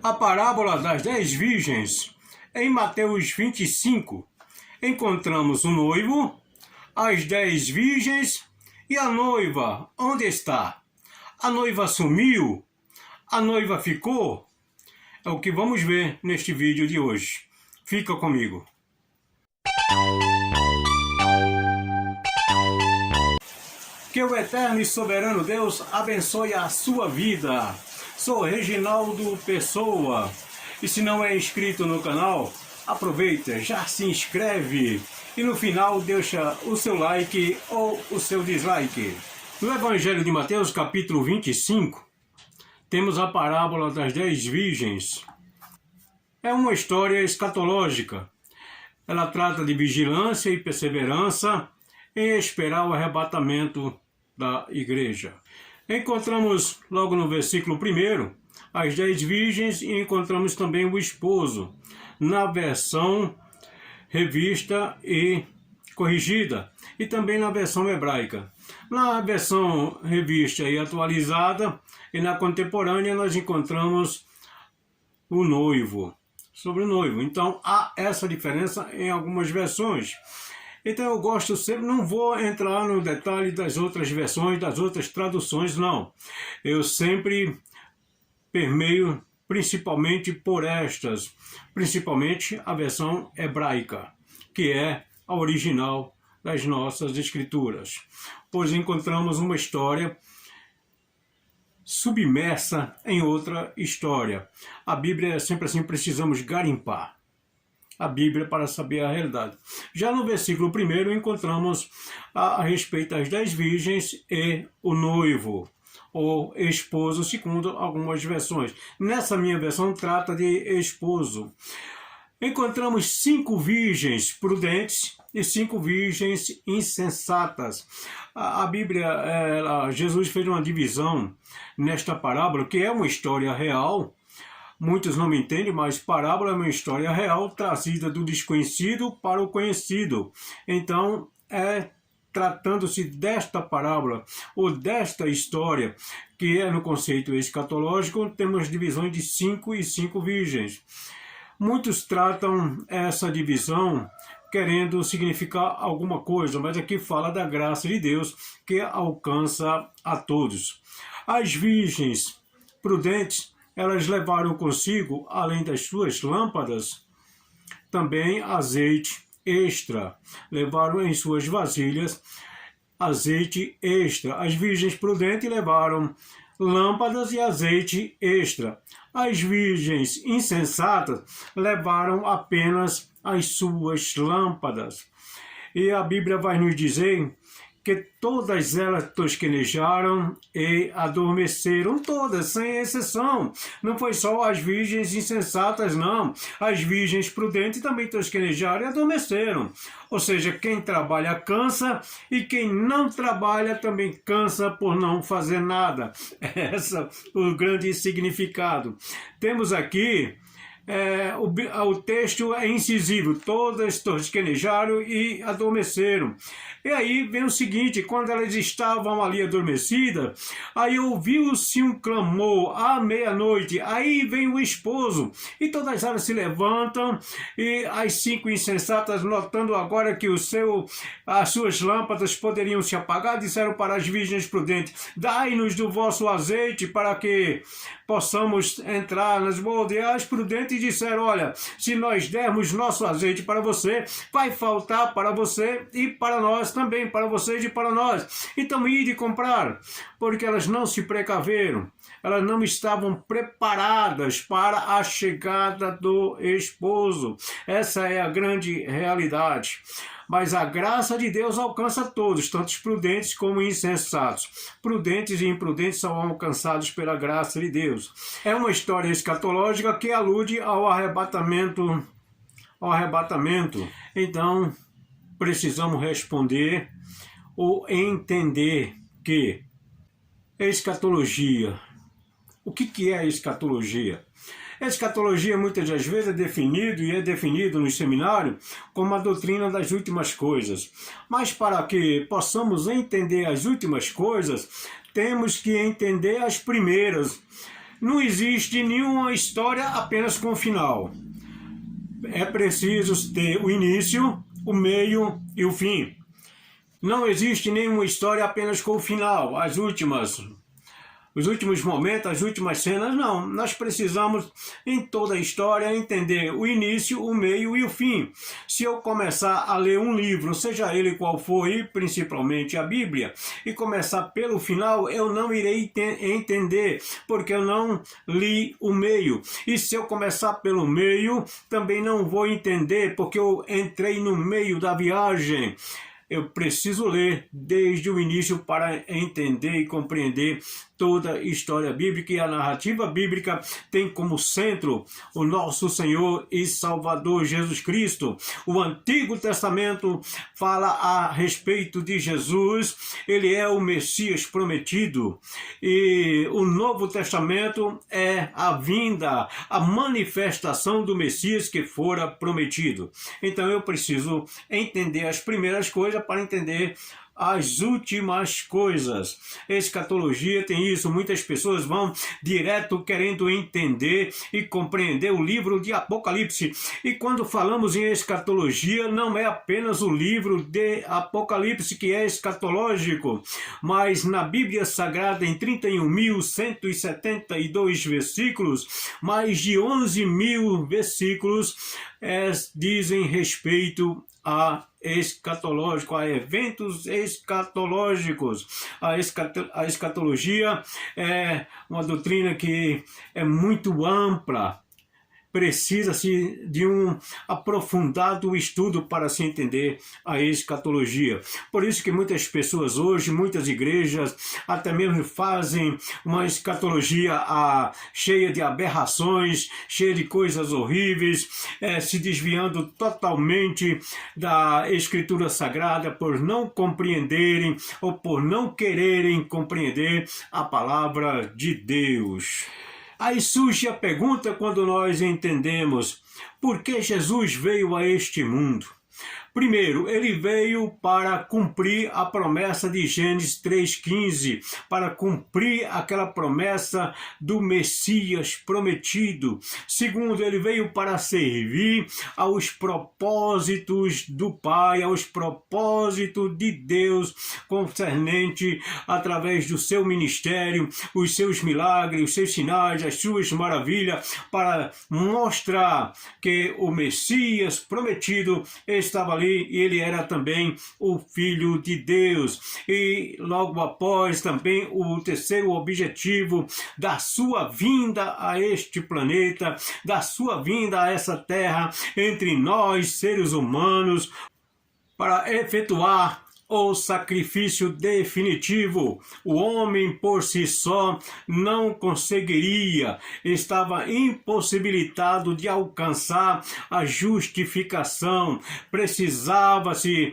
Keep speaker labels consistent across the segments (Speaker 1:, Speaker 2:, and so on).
Speaker 1: A parábola das 10 virgens. Em Mateus 25, encontramos o noivo, as 10 virgens e a noiva. Onde está? A noiva sumiu? A noiva ficou? É o que vamos ver neste vídeo de hoje. Fica comigo. Que o eterno e soberano Deus abençoe a sua vida. Sou Reginaldo Pessoa. E se não é inscrito no canal, aproveita, já se inscreve. E no final deixa o seu like ou o seu dislike. No Evangelho de Mateus, capítulo 25, temos a parábola das 10 virgens. É uma história escatológica. Ela trata de vigilância e perseverança em esperar o arrebatamento da igreja. Encontramos logo no versículo 1 as 10 virgens e encontramos também o esposo, na versão revista e corrigida, e também na versão hebraica. Na versão revista e atualizada e na contemporânea nós encontramos o noivo, sobre o noivo. Então há essa diferença em algumas versões. Então eu gosto sempre, não vou entrar no detalhe das outras versões, das outras traduções, não. Eu sempre permeio principalmente por estas, principalmente a versão hebraica, que é a original das nossas escrituras. Pois encontramos uma história submersa em outra história. A Bíblia é sempre assim, precisamos garimpar a Bíblia para saber a realidade. Já no versículo 1 encontramos a respeito das 10 virgens e o noivo, ou esposo, segundo algumas versões. Nessa minha versão trata de esposo. Encontramos 5 virgens prudentes e 5 virgens insensatas. A Bíblia, Jesus fez uma divisão nesta parábola, que é uma história real. Muitos não me entendem, mas parábola é uma história real trazida do desconhecido para o conhecido. Então, tratando-se desta parábola ou desta história, que é no conceito escatológico, temos divisões de 5 e 5 virgens. Muitos tratam essa divisão querendo significar alguma coisa, mas aqui fala da graça de Deus que alcança a todos. As virgens prudentes, elas levaram consigo, além das suas lâmpadas, também azeite extra. Levaram em suas vasilhas azeite extra. As virgens prudentes levaram lâmpadas e azeite extra. As virgens insensatas levaram apenas as suas lâmpadas. E a Bíblia vai nos dizer que todas elas tosquenejaram e adormeceram, todas, sem exceção. Não foi só as virgens insensatas, não. As virgens prudentes também tosquenejaram e adormeceram. Ou seja, quem trabalha cansa e quem não trabalha também cansa por não fazer nada. Esse é o grande significado. Temos aqui o texto é incisivo, todas tosquenejaram e adormeceram. E aí vem o seguinte: quando elas estavam ali adormecidas, aí ouviu-se um clamor à meia-noite, aí vem o esposo, e todas elas se levantam, e as 5 insensatas, notando agora que as suas lâmpadas poderiam se apagar, disseram para as virgens prudentes: dai-nos do vosso azeite para que possamos entrar nas bodas. E as prudentes disseram: olha, se nós dermos nosso azeite para você, vai faltar para você e para nós também, para vocês e para nós. Então ide comprar, porque elas não se precaveram, elas não estavam preparadas para a chegada do esposo. Essa é a grande realidade. Mas a graça de Deus alcança todos, tanto os prudentes como insensatos. Prudentes e imprudentes são alcançados pela graça de Deus. É uma história escatológica que alude ao arrebatamento. Então, precisamos responder ou entender que escatologia. O que é escatologia? A escatologia muitas das vezes é definido no seminário como a doutrina das últimas coisas. Mas para que possamos entender as últimas coisas, temos que entender as primeiras. Não existe nenhuma história apenas com final. É preciso ter o início, o meio e o fim. Não existe nenhuma história apenas com o final, os últimos momentos, as últimas cenas, não. Nós precisamos, em toda a história, entender o início, o meio e o fim. Se eu começar a ler um livro, seja ele qual for, e principalmente a Bíblia, e começar pelo final, eu não irei entender, porque eu não li o meio. E se eu começar pelo meio, também não vou entender, porque eu entrei no meio da viagem. Eu preciso ler desde o início para entender e compreender toda a história bíblica, e a narrativa bíblica tem como centro o nosso Senhor e Salvador Jesus Cristo. O Antigo Testamento fala a respeito de Jesus, ele é o Messias prometido, e o Novo Testamento é a vinda, a manifestação do Messias que fora prometido. Então eu preciso entender as primeiras coisas para entender as últimas coisas. Escatologia tem isso, muitas pessoas vão direto querendo entender e compreender o livro de Apocalipse. E quando falamos em escatologia, não é apenas o livro de Apocalipse que é escatológico, mas na Bíblia Sagrada, em 31.172 versículos, mais de 11.000 versículos dizem respeito a escatológico, a eventos escatológicos. A escatologia é uma doutrina que é muito ampla. Precisa-se de um aprofundado estudo para se entender a escatologia. Por isso que muitas pessoas hoje, muitas igrejas, até mesmo fazem uma escatologia cheia de aberrações, cheia de coisas horríveis, se desviando totalmente da Escritura Sagrada por não compreenderem ou por não quererem compreender a palavra de Deus. Aí surge a pergunta quando nós entendemos por que Jesus veio a este mundo. Primeiro, ele veio para cumprir a promessa de Gênesis 3,15, para cumprir aquela promessa do Messias prometido. Segundo, ele veio para servir aos propósitos do Pai, aos propósitos de Deus, concernente através do seu ministério, os seus milagres, os seus sinais, as suas maravilhas, para mostrar que o Messias prometido estava ali, e ele era também o Filho de Deus. E logo após também o terceiro objetivo da sua vinda a este planeta, da sua vinda a essa terra, entre nós, seres humanos, para efetuar o sacrifício definitivo. O homem por si só não conseguiria, estava impossibilitado de alcançar a justificação. Precisava-se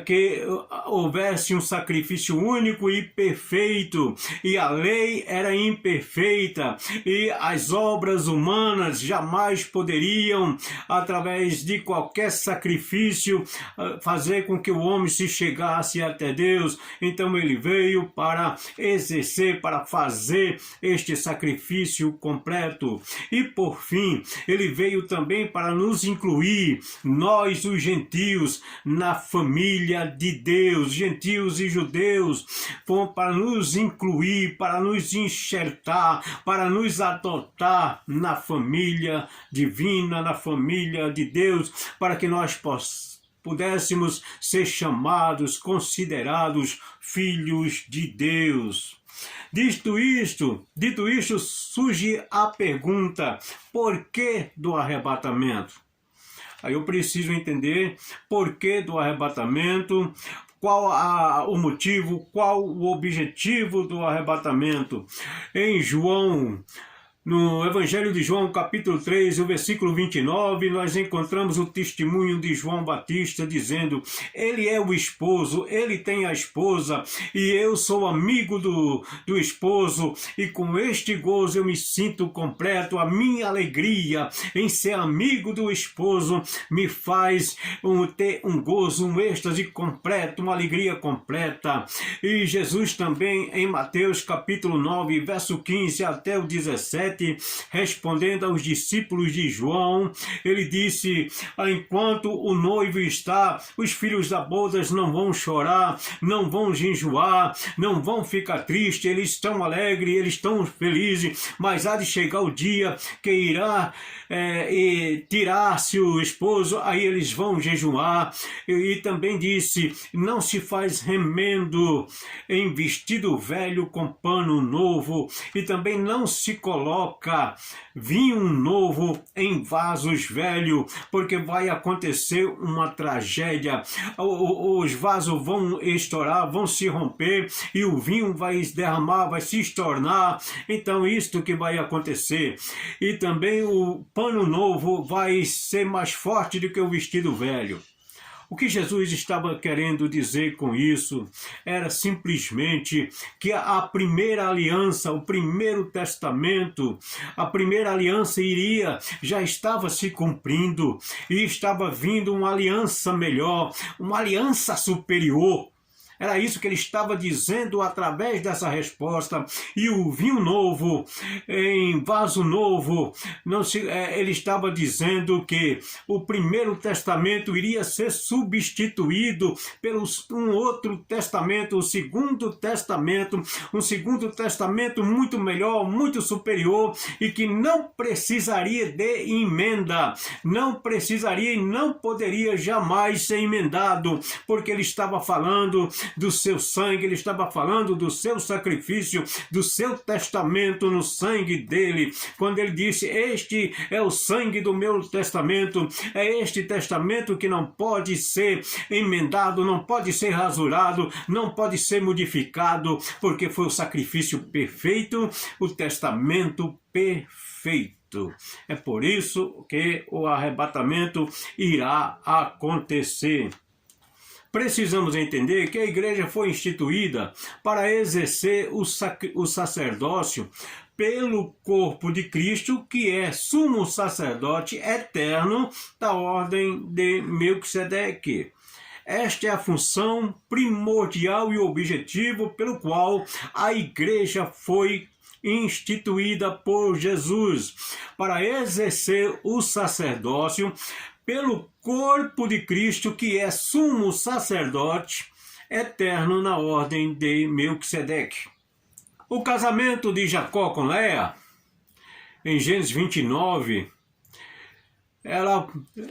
Speaker 1: que houvesse um sacrifício único e perfeito, e a lei era imperfeita, e as obras humanas jamais poderiam, através de qualquer sacrifício, fazer com que o homem se chegasse até Deus. Então ele veio para exercer, para fazer este sacrifício completo. E por fim, ele veio também para nos incluir, nós os gentios, na família de Deus. Gentios e judeus, para nos incluir, para nos enxertar, para nos adotar na família divina, na família de Deus, para que nós pudéssemos ser chamados, considerados filhos de Deus. Dito isto, surge a pergunta: por que do arrebatamento? Aí eu preciso entender por que do arrebatamento, qual o motivo, qual o objetivo do arrebatamento. Em João, no Evangelho de João, capítulo 3, o versículo 29, nós encontramos o testemunho de João Batista dizendo: ele é o esposo, ele tem a esposa, e eu sou amigo do esposo, e com este gozo eu me sinto completo. A minha alegria em ser amigo do esposo me faz ter um gozo, um êxtase completo, uma alegria completa. E Jesus também, em Mateus capítulo 9, verso 15 até o 17, 17, respondendo aos discípulos de João, ele disse: enquanto o noivo está, os filhos da boda não vão chorar, não vão jejuar, não vão ficar tristes, eles estão alegres, eles estão felizes, mas há de chegar o dia que irá e tirar-se o esposo, aí eles vão jejuar. E também disse: não se faz remendo em vestido velho com pano novo, e também não se coloca vinho novo em vasos velhos, porque vai acontecer uma tragédia. Os vasos vão estourar, vão se romper, e o vinho vai derramar, vai se estornar. Então isto que vai acontecer. E também o pano novo vai ser mais forte do que o vestido velho. O que Jesus estava querendo dizer com isso era simplesmente que a primeira aliança, o primeiro testamento, a primeira aliança já estava se cumprindo, e estava vindo uma aliança melhor, uma aliança superior. Era isso que ele estava dizendo através dessa resposta. E o vinho novo, em vaso novo, ele estava dizendo que o primeiro testamento iria ser substituído por um outro testamento, um segundo testamento muito melhor, muito superior, e que não precisaria de emenda, não precisaria e não poderia jamais ser emendado, porque ele estava falando do seu sangue, ele estava falando do seu sacrifício, do seu testamento no sangue dele. Quando ele disse: este é o sangue do meu testamento, é este testamento que não pode ser emendado, não pode ser rasurado, não pode ser modificado, porque foi o sacrifício perfeito, o testamento perfeito. É por isso que o arrebatamento irá acontecer. Precisamos entender que a igreja foi instituída para exercer o sacerdócio pelo corpo de Cristo, que é sumo sacerdote eterno da ordem de Melquisedeque. Esta é a função primordial e objetivo pelo qual a igreja foi instituída por Jesus, para exercer o sacerdócio pelo corpo de Cristo, que é sumo sacerdote eterno na ordem de Melquisedeque. O casamento de Jacó com Léa, em Gênesis 29,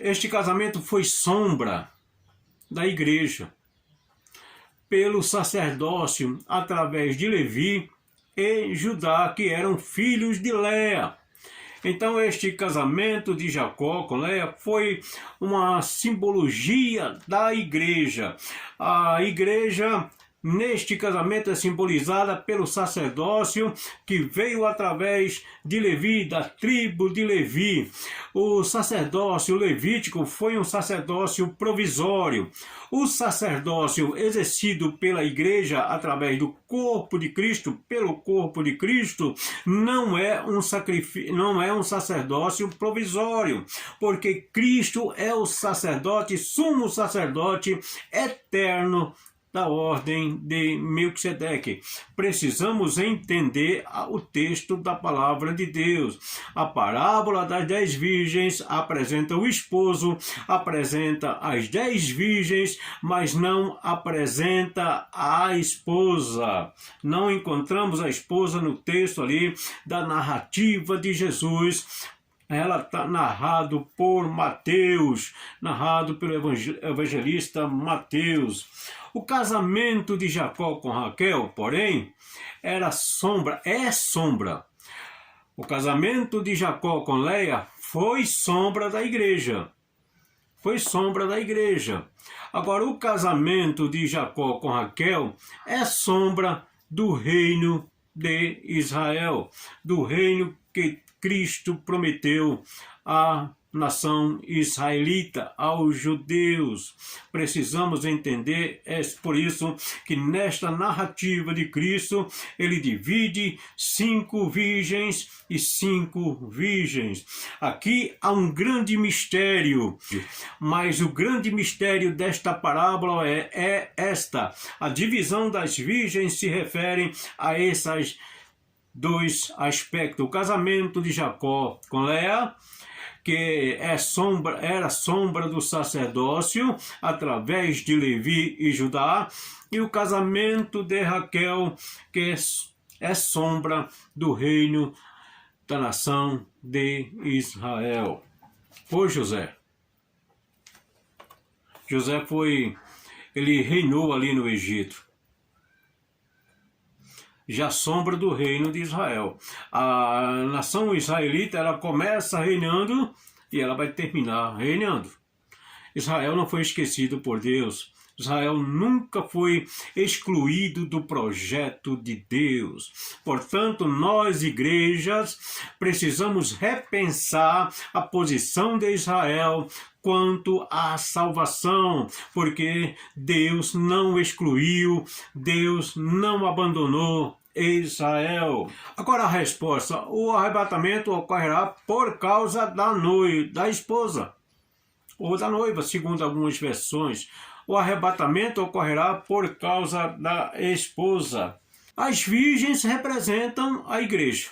Speaker 1: este casamento foi sombra da igreja, pelo sacerdócio através de Levi e Judá, que eram filhos de Léa. Então este casamento de Jacó com Léa foi uma simbologia da igreja. A igreja, neste casamento, é simbolizada pelo sacerdócio que veio através de Levi, da tribo de Levi. O sacerdócio levítico foi um sacerdócio provisório. O sacerdócio exercido pela igreja através do corpo de Cristo, pelo corpo de Cristo, não é um sacerdócio provisório, porque Cristo é o sacerdote, sumo sacerdote eterno da ordem de Melquisedeque. Precisamos entender o texto da palavra de Deus. A parábola das 10 virgens apresenta o esposo, apresenta as 10 virgens, mas não apresenta a esposa. Não encontramos a esposa no texto ali da narrativa de Jesus. Ela está narrado por Mateus, narrado pelo evangelista Mateus. O casamento de Jacó com Raquel, porém, é sombra. O casamento de Jacó com Léa foi sombra da igreja. Agora, o casamento de Jacó com Raquel é sombra do reino de Israel, do reino que Cristo prometeu à nação israelita, aos judeus. Precisamos entender, é por isso que nesta narrativa de Cristo, ele divide 5 virgens e 5 virgens. Aqui há um grande mistério, mas o grande mistério desta parábola é esta: a divisão das virgens se refere a essas dois aspectos. O casamento de Jacó com Léa, que era sombra do sacerdócio através de Levi e Judá, e o casamento de Raquel, que é sombra do reino da nação de Israel. Foi José. José ele reinou ali no Egito. Já sombra do reino de Israel. A nação israelita, ela começa reinando e ela vai terminar reinando. Israel não foi esquecido por Deus. Israel nunca foi excluído do projeto de Deus. Portanto, nós, igrejas, precisamos repensar a posição de Israel quanto à salvação, porque Deus não excluiu, Deus não abandonou Israel. Agora a resposta: o arrebatamento ocorrerá por causa da esposa, ou da noiva, segundo algumas versões. O arrebatamento ocorrerá por causa da esposa. As virgens representam a igreja,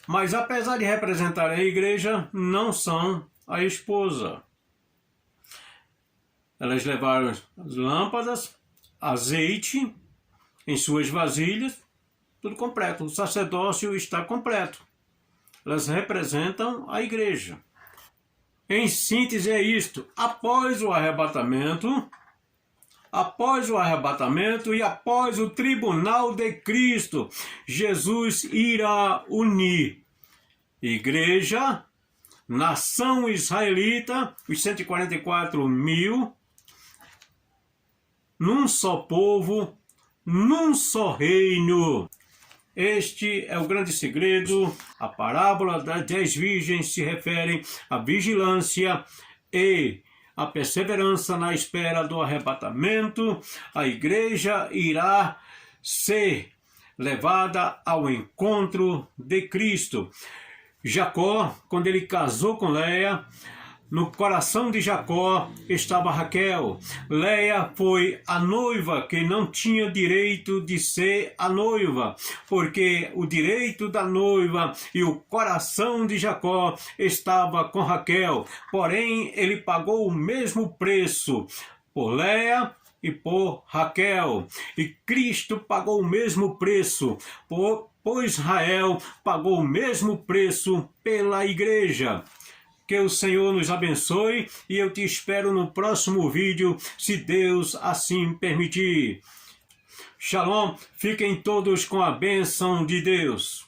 Speaker 1: mas apesar de representar a igreja, não são a esposa. Elas levaram as lâmpadas, azeite em suas vasilhas, tudo completo. O sacerdócio está completo. Elas representam a igreja. Em síntese é isto: após o arrebatamento e após o tribunal de Cristo, Jesus irá unir igreja, nação israelita, os 144 mil, num só povo, num só reino. Este é o grande segredo. A parábola das 10 virgens se refere à vigilância e à perseverança na espera do arrebatamento. A igreja irá ser levada ao encontro de Cristo. Jacó, quando ele casou com Léa, no coração de Jacó estava Raquel. Léa foi a noiva que não tinha direito de ser a noiva, porque o direito da noiva e o coração de Jacó estava com Raquel. Porém, ele pagou o mesmo preço por Léa e por Raquel. E Cristo pagou o mesmo preço por Israel, pagou o mesmo preço pela igreja. Que o Senhor nos abençoe e eu te espero no próximo vídeo, se Deus assim permitir. Shalom, fiquem todos com a bênção de Deus.